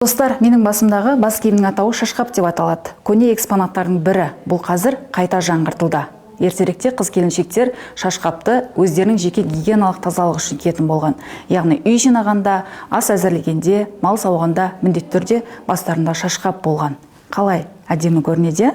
Достар, менің басымдағы бас киімнің атауы шашқап деп аталады. Көне экспонаттардың бірі. Бұл қазір қайта жаңғыртылды. Ертеректе қыз-келіншектер шашқапты өздерінің жеке гигиеналық тазалық үшін киетін болған. Яғни үй жинағанда, ас әзірлегенде, мал сауғанда міндетті түрде бастарында шашқап болған. Қалай? Әдемі көрінеді?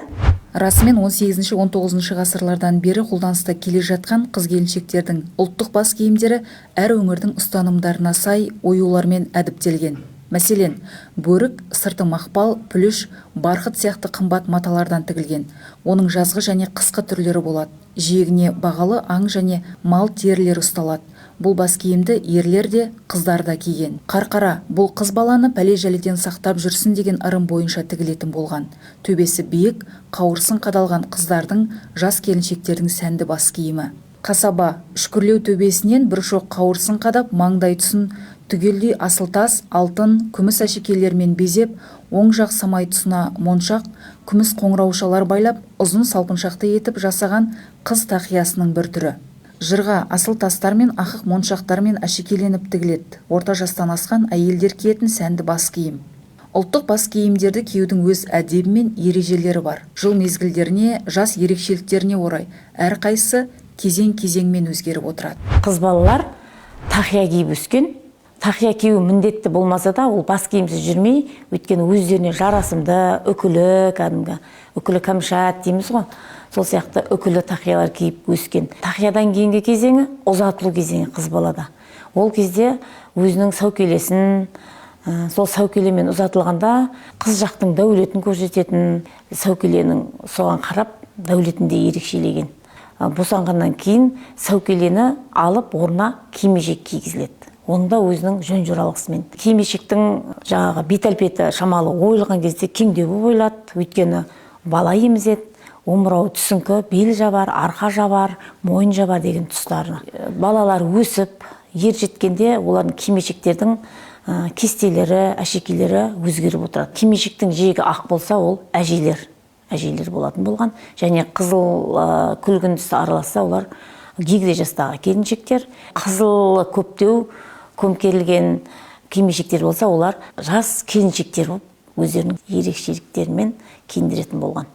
Расымен 18-19 ғасырлардан бері қолданыста келе жатқан қыз-келіншектердің ұлттық бас киімдері әр өңірдің ұстанымдарына сай оюлармен әдіптелген. Мәселен, бөрік сырты мақпал, пүліш, барқыт сияқты қымбат маталардан тігілген. Оның жазғы және қысқы түрлері болады. Жиегіне бағалы аң және мал терілері ұсталады. Бұл бас киімді ерлер де, қыздар да киген. Қарқара бұл қыз баланы пәле-жәледен сақтап жүрсін деген ырым бойынша тігілетін болған. Төбесі биік, қауырсын қадалған қыздардың, жас келіншектердің сәнді бас киімі. Қасаба үшкірлеу төбесінен бір шоқ қауырсын қадап, маңдай тұсын түгелдей асыл тас, алтын, күміс әшекейлермен безеп, оң жақ самай тұсына моншақ, күміс қоңыраушалар байлап, ұзын салпыншақты етіп жасаған қыз тақиясының бір түрі. Жырға асыл тастармен, ақық моншақтармен әшекеленіп тігіледі. Орта жастан асқан әйелдер киетін сәнді бас киім. Ұлттық бас киімдерді киюдің өз әдебі мен ережелері бар. Жыл мезгілдеріне, жас ерекшеліктеріне орай әрқайсысы кезең-кезеңмен өзгеріп отырады. Қыз балалар тақия киіп өскен. Тақия кию міндетті болмаса да, ол бас киімсіз жүрмей, өйткені өздеріне жарасымды, үкілі кәмшат дейміз ғой. Сол сияқты үкілі тақиялар киіп өскен. Тақиядан кейінгі кезеңі ұзатылу кезеңі қыз балада. Ол кезде өзінің сәукелесін, сол сәукелемен ұзатылғанда қыз жақтың дәулетін көрсететін, сәукеленің соған қарап дәулетінде ерекшелеген. Босанғаннан кейін сәукелені алып орнына кимешек кигізіледі. Онда өзінің жөн жоралғысымен. Кимешектің жаңағы бет-әлпеті шамалы ойылған кезде кеңдеу ойлады, өйткені бала емізеді, омырауы түсіңкі, бел жабар, арқа жабар, мойын жабар деген тұстары. Балалар өсіп, ер жеткенде олардың кимешектердің кестелері, әшекейлері өзгеріп отырады. Кимешектің жиегі ақ болса, ол әжейлер болатын болған. Және қызыл күлгін түсті араласса, олар егде жастағы келіншектер. Қызыл көптеу көмкерілген кимешектер болса, олар жас келіншектер болып өздерінің ерекшеліктерімен киіндіретін болған.